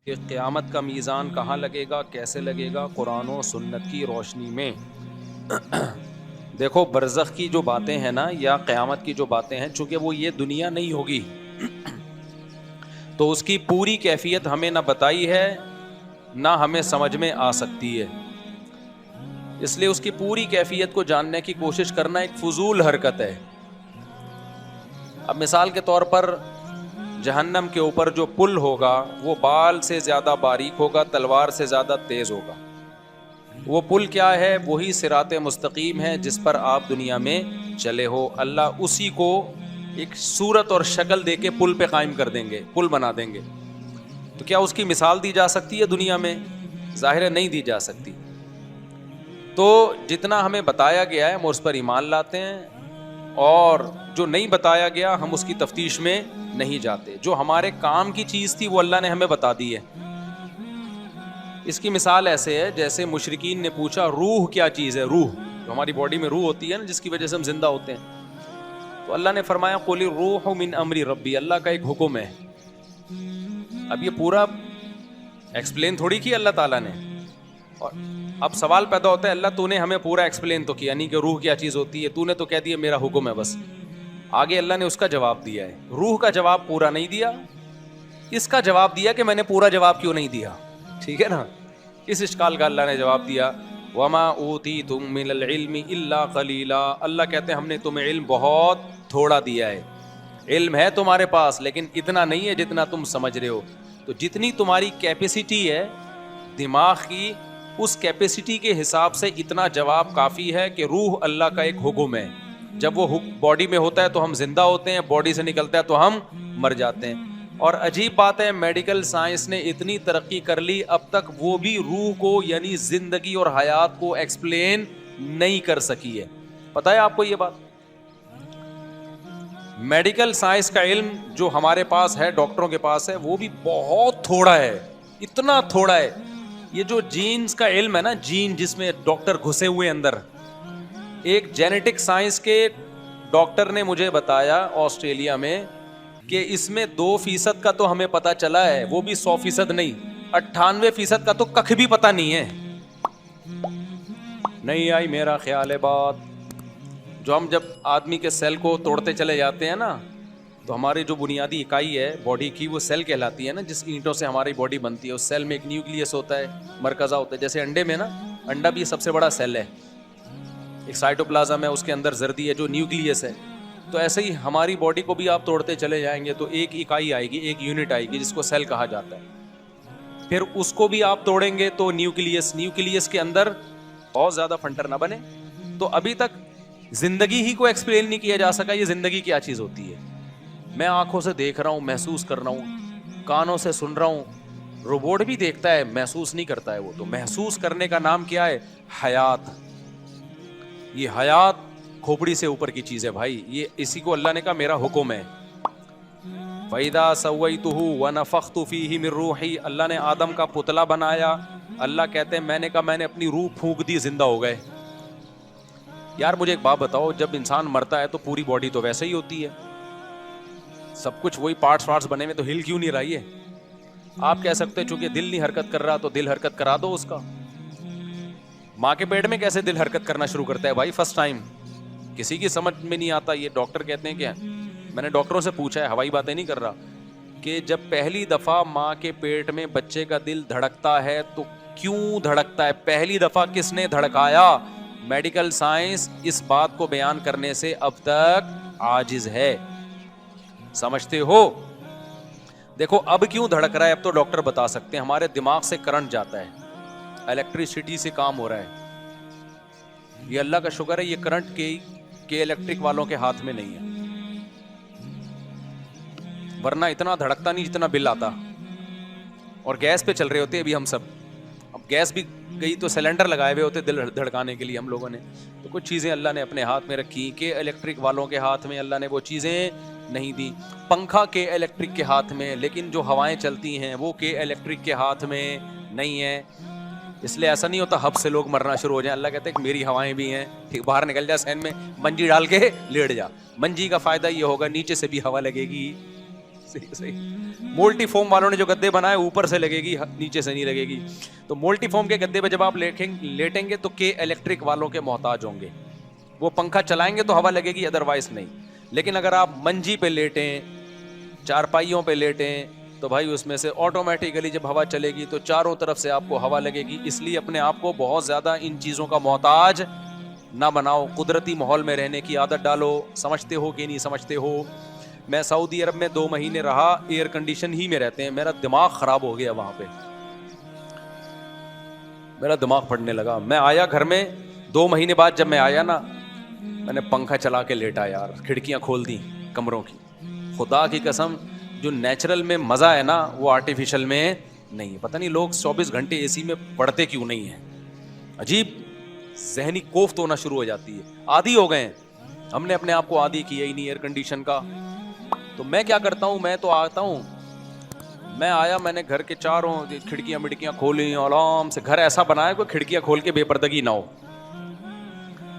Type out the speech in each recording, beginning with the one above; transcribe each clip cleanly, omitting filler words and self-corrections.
کہ قیامت کا میزان کہاں لگے گا، کیسے لگے گا؟ قرآن و سنت کی روشنی میں۔ دیکھو برزخ کی جو باتیں ہیں نا، یا قیامت کی جو باتیں ہیں، چونکہ وہ یہ دنیا نہیں ہوگی تو اس کی پوری کیفیت ہمیں نہ بتائی ہے نہ ہمیں سمجھ میں آ سکتی ہے، اس لیے اس کی پوری کیفیت کو جاننے کی کوشش کرنا ایک فضول حرکت ہے۔ اب مثال کے طور پر جہنم کے اوپر جو پل ہوگا وہ بال سے زیادہ باریک ہوگا، تلوار سے زیادہ تیز ہوگا۔ وہ پل کیا ہے؟ وہی صراط مستقیم ہے جس پر آپ دنیا میں چلے ہو۔ اللہ اسی کو ایک صورت اور شکل دے کے پل پہ قائم کر دیں گے، پل بنا دیں گے۔ تو کیا اس کی مثال دی جا سکتی ہے دنیا میں؟ ظاہر ہے نہیں دی جا سکتی۔ تو جتنا ہمیں بتایا گیا ہے ہم اس پر ایمان لاتے ہیں، اور جو نہیں بتایا گیا ہم اس کی تفتیش میں نہیں جاتے۔ جو ہمارے کام کی چیز تھی وہ اللہ نے ہمیں بتا دی ہے۔ اس کی مثال ایسے ہے جیسے مشرکین نے پوچھا روح کیا چیز ہے؟ روح جو ہماری باڈی میں روح ہوتی ہے نا، جس کی وجہ سے ہم زندہ ہوتے ہیں، تو اللہ نے فرمایا قل الروح من امر ربی، اللہ کا ایک حکم ہے۔ اب یہ پورا ایکسپلین تھوڑی کیا اللہ تعالیٰ نے، اور اب سوال پیدا ہوتا ہے اللہ تو نے ہمیں پورا ایکسپلین تو کیا نہیں کہ روح کیا چیز ہوتی ہے، تو نے تو کہہ دیا میرا حکم ہے بس۔ آگے اللہ نے اس کا جواب دیا ہے، روح کا جواب پورا نہیں دیا، اس کا جواب دیا کہ میں نے پورا جواب کیوں نہیں دیا، ٹھیک ہے نا؟ اس اشکال کا اللہ نے جواب دیا وما اوتیتم من العلم الا قلیلا، اللہ کہتے ہیں ہم نے تمہیں علم بہت تھوڑا دیا ہے۔ علم ہے تمہارے پاس لیکن اتنا نہیں ہے جتنا تم سمجھ رہے ہو۔ تو جتنی تمہاری کیپیسٹی ہے دماغ کی، اس کیپیسٹی کے حساب سے اتنا جواب کافی ہے کہ روح اللہ کا ایک حکم ہے۔ جب وہ باڈی میں ہوتا ہے تو ہم زندہ ہوتے ہیں، باڈی سے نکلتا ہے تو ہم مر جاتے ہیں۔ اور عجیب بات ہے میڈیکل سائنس نے اتنی ترقی کر لی، اب تک وہ بھی روح کو یعنی زندگی اور حیات کو ایکسپلین نہیں کر سکی ہے۔ پتہ ہے آپ کو یہ بات؟ میڈیکل سائنس کا علم جو ہمارے پاس ہے، ڈاکٹروں کے پاس ہے، وہ بھی بہت تھوڑا ہے، اتنا تھوڑا ہے۔ یہ جو جینز کا علم ہے نا، جین جس میں ڈاکٹر گھسے ہوئے اندر، ایک جینیٹک سائنس کے ڈاکٹر نے مجھے بتایا آسٹریلیا میں کہ اس میں 2% کا تو ہمیں پتا چلا ہے، وہ بھی 100% نہیں، 98% کا تو کخ بھی پتا نہیں ہے۔ نہیں آئی میرا خیال ہے بات؟ جو ہم جب آدمی کے سیل کو توڑتے چلے جاتے ہیں نا، تو ہماری جو بنیادی اکائی ہے باڈی کی وہ سیل کہلاتی ہے نا، جس اینٹوں سے ہماری باڈی بنتی ہے۔ اس سیل میں ایک نیوکلیس ہوتا ہے، مرکزہ ہوتا ہے، جیسے انڈے میں نا، انڈا بھی سب سے بڑا سیل ہے، ایک سائٹوپلازم ہے، اس کے اندر زردی ہے جو نیوکلیس ہے۔ تو ایسے ہی ہماری باڈی کو بھی آپ توڑتے چلے جائیں گے تو ایک اکائی آئے گی، ایک یونٹ آئے گی جس کو سیل کہا جاتا ہے۔ پھر اس کو بھی آپ توڑیں گے تو نیوکلیس کے اندر بہت زیادہ فنٹر نہ بنے۔ تو ابھی تک زندگی ہی کو ایکسپلین نہیں کیا جا سکا یہ زندگی کیا چیز ہوتی ہے۔ میں آنکھوں سے دیکھ رہا ہوں، محسوس کر رہا ہوں، کانوں سے سن رہا ہوں، روبوٹ بھی دیکھتا ہے، محسوس نہیں کرتا ہے وہ۔ تو محسوس کرنے کا نام کیا ہے؟ حیات۔ یہ حیات کھوپڑی سے اوپر کی چیز ہے بھائی، یہ اسی کو اللہ نے کہا میرا حکم ہے۔ وَإِذَا سَوَّيْتُهُ وَنَفَخْتُ فِيهِ مِن رُوحِي، اللہ نے آدم کا پتلا بنایا، اللہ کہتے ہیں میں نے کہا میں نے اپنی روح پھونک دی، زندہ ہو گئے۔ یار مجھے ایک بات بتاؤ، جب انسان مرتا ہے تو پوری باڈی تو ویسے ہی ہوتی ہے، سب کچھ وہی پارٹس بنے ہوئے، تو ہل کیوں نہیں رہی ہے؟ آپ کہہ سکتے چونکہ دل نہیں حرکت کر رہا تو دل حرکت کرا دو اس کا۔ ماں کے پیٹ میں کیسے دل حرکت کرنا شروع کرتا ہے بھائی؟ فرسٹ ٹائم کسی کی سمجھ میں نہیں آتا۔ یہ ڈاکٹر کہتے ہیں کہ میں نے ڈاکٹروں سے پوچھا ہے، ہوائی باتیں نہیں کر رہا، کہ جب پہلی دفعہ ماں کے پیٹ میں بچے کا دل دھڑکتا ہے تو کیوں دھڑکتا ہے؟ پہلی دفعہ کس نے دھڑکایا؟ میڈیکل سائنس اس بات کو بیان کرنے سے اب تک عاجز ہے، سمجھتے ہو؟ دیکھو اب کیوں دھڑک رہا ہے اب تو ڈاکٹر بتا سکتے ہیں۔ ہمارے دماغ سے کرنٹ جاتا ہے، الیکٹریسٹی سے کام ہو رہا ہے۔ یہ اللہ کا شکر ہے یہ کرنٹ کے الیکٹرک والوں کے ہاتھ میں نہیں ہے، ورنہ اتنا دھڑکتا نہیں جتنا بل آتا۔ اور گیس پہ چل رہے ہوتے ابھی ہم سب، اب گیس بھی گئی تو سلنڈر لگائے ہوئے ہوتے دل دھڑکانے کے لیے ہم لوگوں نے۔ تو کچھ چیزیں اللہ نے اپنے ہاتھ میں رکھی کہ الیکٹرک والوں کے ہاتھ میں اللہ نے وہ چیزیں نہیں دی۔ پنکھا کے الیکٹرک کے ہاتھ میں، لیکن جو ہوائیں چلتی ہیں وہ کے الیکٹرک کے ہاتھ میں نہیں ہے۔ اس لیے ایسا نہیں ہوتا ہب سے لوگ مرنا شروع ہو جائیں۔ اللہ کہتے ہیں کہ میری ہوائیں بھی ہیں، ٹھیک، باہر نکل جا سین میں، منجی ڈال کے لیٹ جا۔ منجی کا فائدہ یہ ہوگا نیچے سے بھی ہوا لگے گی، صحیح مولٹی فوم والوں نے جو گدے بنائے اوپر سے لگے گی, نیچے سے نہیں لگے گی. تو مولٹی فوم کے گدے پہ جب آپ لیٹیں گے تو کے الیکٹرک والوں کے محتاج ہوں گے, وہ پنکھا چلائیں گے تو ہوا لگے گی, ادروائز نہیں. لیکن اگر آپ منجی پہ لیٹیں, چارپائیوں پہ لیٹیں, تو بھائی اس میں سے آٹومیٹیکلی جب ہوا چلے گی تو چاروں طرف سے آپ کو ہوا لگے گی. اس لیے اپنے آپ کو بہت زیادہ ان چیزوں کا محتاج نہ بناؤ, قدرتی ماحول میں رہنے کی عادت ڈالو. سمجھتے ہو کہ نہیں سمجھتے ہو؟ میں سعودی عرب میں 2 مہینے رہا, ایئر کنڈیشن ہی میں رہتے ہیں, میرا دماغ خراب ہو گیا وہاں پہ, میرا دماغ پھٹنے لگا. میں آیا گھر میں 2 مہینے بعد, جب میں آیا نا میں نے پنکھا چلا کے لیٹا یار, کھڑکیاں کھول دی کمروں کی. خدا کی قسم جو نیچرل میں مزہ ہے نا وہ آرٹیفیشل میں نہیں ہے. پتہ نہیں لوگ 24 گھنٹے اے سی میں پڑھتے کیوں نہیں ہیں, عجیب ذہنی کوفت ہونا شروع ہو جاتی ہے. عادی ہو گئے ہیں, ہم نے اپنے آپ کو عادی کیا ہی نہیں ایئر کنڈیشن کا. تو میں کیا کرتا ہوں, میں تو آتا ہوں, میں آیا, میں نے گھر کے چاروں کھڑکیاں مڑکیاں کھولی آرام سے. گھر ایسا بنایا کوئی کھڑکیاں کھول کے بے پردگی نہ ہو.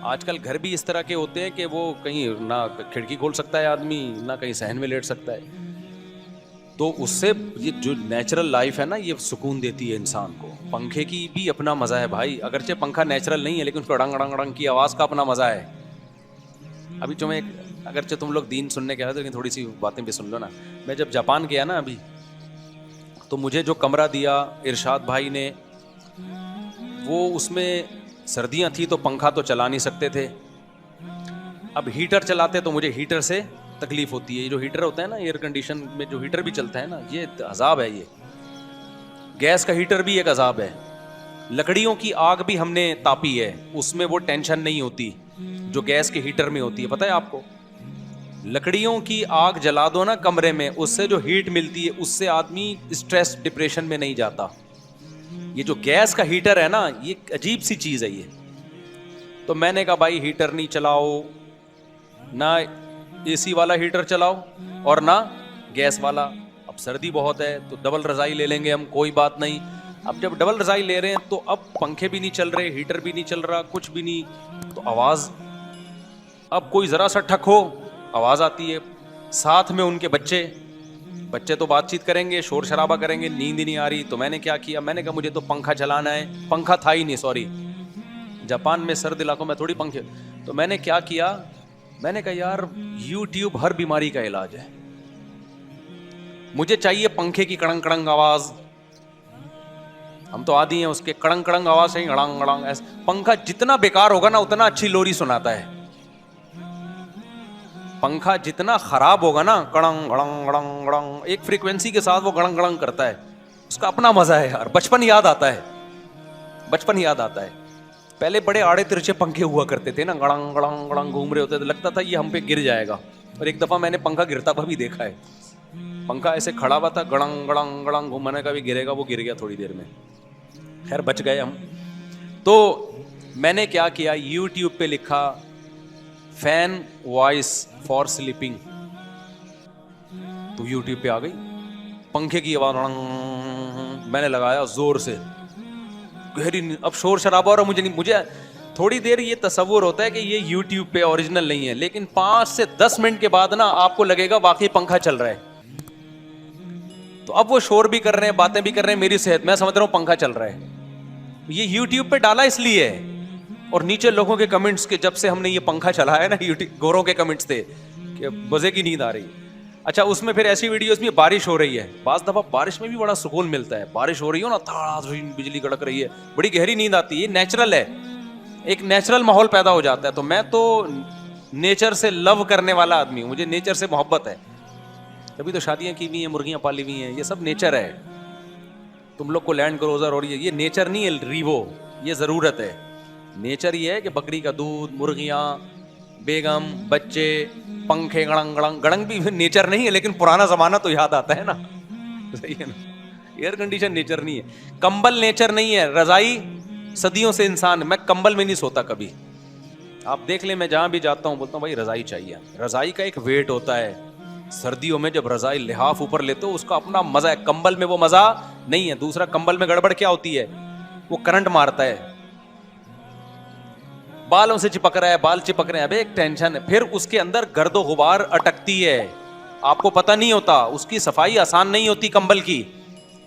آج کل گھر بھی اس طرح کے ہوتے ہیں کہ وہ کہیں نہ کھڑکی کھول سکتا ہے آدمی, نہ کہیں صحن میں لیٹ سکتا ہے. تو اس سے یہ جو نیچرل لائف ہے نا یہ سکون دیتی ہے انسان کو. پنکھے کی بھی اپنا مزہ ہے بھائی, اگرچہ پنکھا نیچرل نہیں ہے لیکن اس کو ڈنگ ڈنگ ڈنگ کی آواز کا اپنا مزہ ہے. ابھی جو میں, اگرچہ تم لوگ دین سننے کے آئے لیکن تھوڑی سی باتیں بھی سن لو نا. میں جب جاپان گیا نا ابھی, تو مجھے جو کمرہ دیا ارشاد بھائی نے, وہ اس میں سردیاں تھی تو پنکھا تو چلا نہیں سکتے تھے. اب ہیٹر چلاتے تو مجھے ہیٹر سے تکلیف ہوتی ہے. یہ جو ہیٹر ہوتا ہے نا ایئر کنڈیشن میں, جو ہیٹر بھی چلتا ہے نا, یہ عذاب ہے. یہ گیس کا ہیٹر بھی ایک عذاب ہے. لکڑیوں کی آگ بھی ہم نے تاپی ہے, اس میں وہ ٹینشن نہیں ہوتی جو گیس کے ہیٹر میں ہوتی ہے. پتہ ہے آپ کو, لکڑیوں کی آگ جلا دو نا کمرے میں, اس سے جو ہیٹ ملتی ہے اس سے آدمی اسٹریس ڈپریشن میں نہیں جاتا. یہ جو گیس کا ہیٹر ہے نا یہ عجیب سی چیز ہے یہ. تو میں نے کہا بھائی ہیٹر نہیں چلاؤ, نہ اے سی والا ہیٹر چلاؤ اور نہ گیس والا. اب سردی بہت ہے تو ڈبل رضائی لے لیں گے ہم, کوئی بات نہیں. اب جب ڈبل رضائی لے رہے ہیں تو اب پنکھے بھی نہیں چل رہے, ہیٹر بھی نہیں چل رہا, کچھ بھی نہیں, تو آواز, اب کوئی ذرا سا ٹھک ہو آواز آتی ہے. ساتھ میں ان کے بچے تو بات چیت کریں گے, شور شرابہ کریں گے, نیند ہی نہیں آ رہی. تو میں نے کیا کیا, میں نے کہا مجھے تو پنکھا چلانا ہے. پنکھا تھا ہی نہیں, سوری, جاپان میں سرد علاقوں میں تھوڑی پنکھے. تو میں نے کیا کیا, میں نے کہا یار یوٹیوب ہر بیماری کا علاج ہے, مجھے چاہیے پنکھے کی کڑنگ کڑنگ آواز. ہم تو عادی ہیں اس کے کڑنگ کڑنگ آواز سے, گڑنگ گڑنگ. پنکھا جتنا بیکار ہوگا نا اتنا اچھی لوری سناتا ہے. پنکھا جتنا خراب ہوگا نا, کڑنگ گڑنگ گڑنگ گڑنگ ایک فریکوینسی کے ساتھ وہ گڑنگ گڑنگ کرتا ہے, اس کا اپنا مزہ ہے یار. بچپن یاد آتا ہے, بچپن یاد آتا ہے. پہلے بڑے آڑے ترچے پنکھے ہوا کرتے تھے نا, گڑنگ گڑنگ گڑنگ گھوم رہے ہوتے تھے, لگتا تھا یہ ہم پہ گر جائے گا. اور ایک دفعہ میں نے پنکھا گرتا ہوا بھی دیکھا ہے. پنکھا ایسے کھڑا ہوا تھا, گڑنگ گڑنگ گڑنگ گھومنے کا بھی گرے گا, وہ گر گیا تھوڑی دیر میں. خیر بچ گئے ہم. تو میں نے کیا کیا, یوٹیوب پہ لکھا فین وائس فار سلیپنگ, تو یوٹیوب پہ آ گئی پنکھے کی آواز. میں نے لگایا زور سے, گہری. اب شور شرابہ اور مجھے تھوڑی دیر یہ تصور ہوتا ہے کہ یہ یوٹیوب پہ اوریجنل نہیں ہے, لیکن 5 سے 10 منٹ کے بعد نا آپ کو لگے گا واقعی پنکھا چل رہا ہے. تو اب وہ شور بھی کر رہے ہیں, باتیں بھی کر رہے ہیں, میری صحت, میں سمجھ رہا ہوں پنکھا چل رہا ہے. یہ یوٹیوب پہ ڈالا اس لیے ہے. اور نیچے لوگوں کے کمنٹس کے, جب سے ہم نے یہ پنکھا چلایا نا یوٹیوب, گوروں کے کمنٹس تھے کہ مزے کی نیند آ رہی. اچھا اس میں پھر ایسی ویڈیوز میں بارش ہو رہی ہے, بعض دفعہ بارش میں بھی بڑا سکون ملتا ہے. بارش ہو رہی ہو نا, تھا بجلی کڑک رہی ہے, بڑی گہری نیند آتی ہے. یہ نیچرل ہے, ایک نیچرل ماحول پیدا ہو جاتا ہے. تو میں تو نیچر سے لو کرنے والا آدمی ہوں, مجھے نیچر سے محبت ہے. کبھی تو شادیاں کی ہوئی ہیں, مرغیاں پالی ہوئی ہیں, یہ سب نیچر ہے. تم لوگ کو لینڈ کروزر ہو رہی ہے, یہ نیچر نہیں ہے ریوو, یہ ضرورت ہے. نیچر یہ ہے کہ بکری کا دودھ, مرغیاں, بیگم, بچے, پنکھے, گڑنگ گڑنگ. گڑنگ بھی نیچر نہیں ہے لیکن پرانا زمانہ تو یاد آتا ہے نا, صحیح ہے نا. ایئر کنڈیشن نیچر نہیں ہے, کمبل نیچر نہیں ہے, رضائی صدیوں سے انسان, میں کمبل میں نہیں سوتا کبھی. آپ دیکھ لیں, میں جہاں بھی جاتا ہوں بولتا ہوں بھائی رضائی چاہیے. رضائی کا ایک ویٹ ہوتا ہے, سردیوں میں جب رضائی لحاف اوپر لیتے ہو اس کا اپنا مزہ ہے, کمبل میں وہ مزہ نہیں ہے. دوسرا کمبل میں گڑبڑ کیا ہوتی ہے, وہ کرنٹ مارتا ہے, بالوں سے چپک رہا ہے, بال چپک رہے ہیں, ابے ایک ٹینشن ہے. پھر اس کے اندر گرد و غبار اٹکتی ہے, آپ کو پتہ نہیں ہوتا, اس کی صفائی آسان نہیں ہوتی کمبل کی,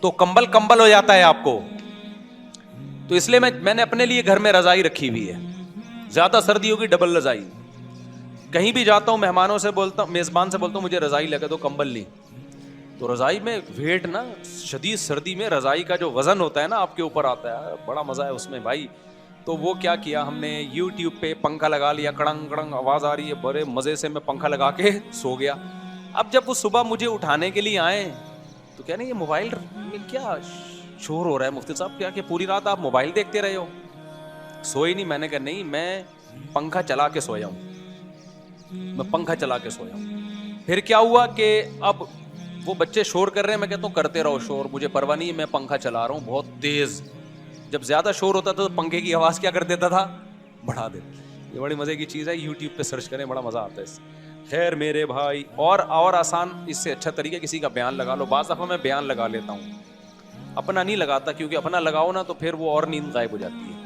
تو کمبل ہو جاتا ہے آپ کو. تو اس لیے میں نے اپنے لیے گھر میں رضائی رکھی ہوئی ہے, زیادہ سردی ہوگی ڈبل رضائی. کہیں بھی جاتا ہوں مہمانوں سے بولتا ہوں, میزبان سے بولتا ہوں مجھے رضائی لگا دو, کمبل نہیں. تو رضائی میں ویٹ نا, شدید سردی میں رضائی کا جو وزن ہوتا ہے نا آپ کے اوپر آتا ہے, بڑا مزہ ہے اس میں بھائی. تو وہ کیا ہم نے یوٹیوب پہ پنکھا لگا لیا, کڑنگ کڑنگ آواز آ رہی ہے, بڑے مزے سے میں پنکھا لگا کے سو گیا. اب جب وہ صبح مجھے اٹھانے کے لیے آئے تو کیا نہیں یہ موبائل میں کیا شور ہو رہا ہے مفتی صاحب, کیا کہ پوری رات آپ موبائل دیکھتے رہے ہو, سوئے نہیں. میں نے کہا نہیں, میں پنکھا چلا کے سویا ہوں, میں پنکھا چلا کے سویا ہوں. پھر کیا ہوا کہ اب وہ بچے شور کر رہے ہیں, میں کہتا ہوں کرتے رہو شور, مجھے پرواہ نہیں ہے, میں پنکھا چلا رہا ہوں بہت تیز. جب زیادہ شور ہوتا تھا تو پنکھے کی آواز کیا کر دیتا تھا, بڑھا دیتا. یہ بڑی مزے کی چیز ہے, یوٹیوب پہ سرچ کریں, بڑا مزہ آتا ہے اس سے. خیر میرے بھائی, اور آسان اس سے اچھا طریقہ کسی کا بیان لگا لو. بعض دفعہ میں بیان لگا لیتا ہوں, اپنا نہیں لگاتا, کیونکہ اپنا لگاؤ نا تو پھر وہ اور نیند غائب ہو جاتی ہے,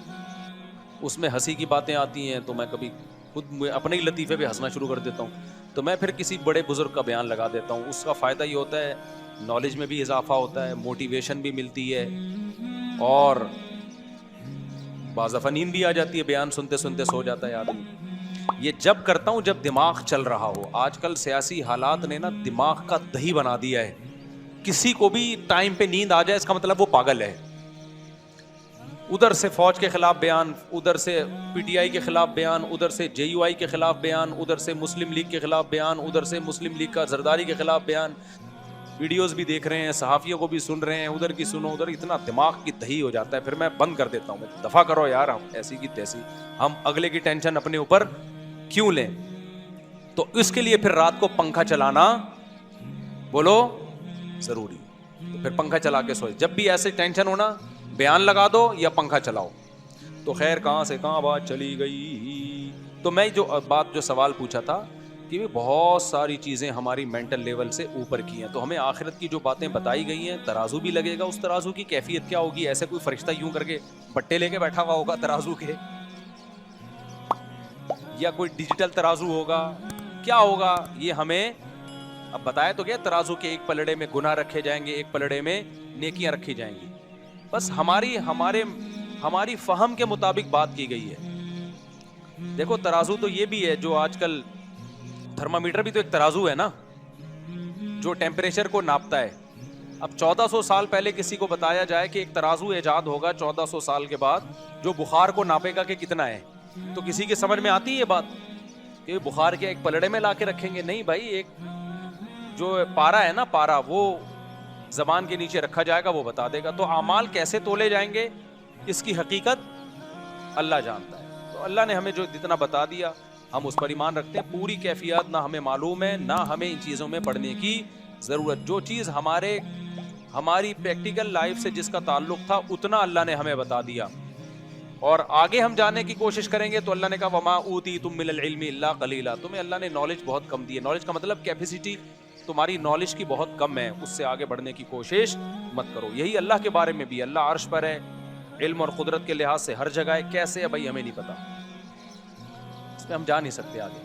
اس میں ہنسی کی باتیں آتی ہیں, تو میں کبھی خود اپنے ہی لطیفے پہ ہنسنا شروع کر دیتا ہوں. تو میں پھر کسی بڑے بزرگ کا بیان لگا دیتا ہوں. اس کا فائدہ یہ ہوتا ہے نالج میں بھی اضافہ ہوتا ہے, موٹیویشن بھی ملتی ہے, اور بعض دفعہ نیند بھی آ جاتی ہے, بیان سنتے سنتے سو جاتا ہے آدمی. یہ جب کرتا ہوں جب دماغ چل رہا ہو. آج کل سیاسی حالات نے نا دماغ کا دہی بنا دیا ہے, کسی کو بھی ٹائم پہ نیند آ جائے اس کا مطلب وہ پاگل ہے. ادھر سے فوج کے خلاف بیان, ادھر سے پی ٹی آئی کے خلاف بیان, ادھر سے جے یو آئی کے خلاف بیان, ادھر سے مسلم لیگ کے خلاف بیان, ادھر سے مسلم لیگ کا زرداری کے خلاف بیان. ویڈیوز بھی دیکھ رہے ہیں, صحافیوں کو بھی سن رہے ہیں, ادھر کی سنو ادھر, اتنا دماغ کی دہی ہو جاتا ہے. پھر میں بند کر دیتا ہوں, دفع کرو یار, ہم ایسی کی تیسی, ہم اگلے کی ٹینشن اپنے اوپر کیوں لیں. تو اس کے لیے پھر رات کو پنکھا چلانا بولو ضروری. تو پھر پنکھا چلا کے سوئے. جب بھی ایسے ٹینشن ہونا بیان لگا دو یا پنکھا چلاؤ. تو خیر کہاں سے کہاں بات چلی گئی. تو میں جو سوال پوچھا تھا کہ بہت ساری چیزیں ہماری مینٹل لیول سے اوپر کی ہیں, تو ہمیں آخرت کی جو باتیں بتائی گئی ہیں, ترازو بھی لگے گا, اس ترازو کی کیفیت کیا ہوگی. ایسے کوئی فرشتہ یوں کر کے بٹے لے کے بیٹھا ہوا ہوگا ترازو کے, یا کوئی ڈیجیٹل ترازو ہوگا, کیا ہوگا یہ ہمیں اب بتایا تو گیا. ترازو کے ایک پلڑے میں گناہ رکھے جائیں گے, ایک پلڑے میں نیکیاں رکھی جائیں گی. بس ہماری فہم کے مطابق بات کی گئی ہے. دیکھو ترازو تو یہ بھی ہے جو آج کل تھرمامیٹر بھی تو ایک ترازو ہے نا, جو ٹیمپریچر کو ناپتا ہے. اب 1400 سال پہلے کسی کو بتایا جائے کہ ایک ترازو ایجاد ہوگا 1400 سال کے بعد جو بخار کو ناپے گا کہ کتنا ہے, تو کسی کی سمجھ میں آتی ہے یہ بات کہ بخار کے ایک پلڑے میں لا کے رکھیں گے؟ نہیں بھائی, ایک جو پارا ہے نا, پارا وہ زبان کے نیچے رکھا جائے گا, وہ بتا دے گا. تو اعمال کیسے تولے جائیں گے اس کی حقیقت اللہ جانتا ہے. تو اللہ نے ہمیں جو جتنا بتا دیا ہم اس پر ایمان رکھتے ہیں. پوری کیفیات نہ ہمیں معلوم ہے, نہ ہمیں ان چیزوں میں پڑھنے کی ضرورت. جو چیز ہماری پریکٹیکل لائف سے جس کا تعلق تھا اتنا اللہ نے ہمیں بتا دیا, اور آگے ہم جانے کی کوشش کریں گے تو اللہ نے کہا وما اوتیتم من العلم الا قلیلا, تمہیں اللہ نے نالج بہت کم دی ہے. نالج کا مطلب کیپیسٹی تمہاری نالج کی بہت کم ہے, اس سے آگے بڑھنے کی کوشش مت کرو. یہی اللہ کے بارے میں بھی, اللہ عرش پر ہے, علم اور قدرت کے لحاظ سے ہر جگہ ہے. کیسے ہے بھائی ہمیں نہیں پتا, اس میں ہم جا نہیں سکتے آگے.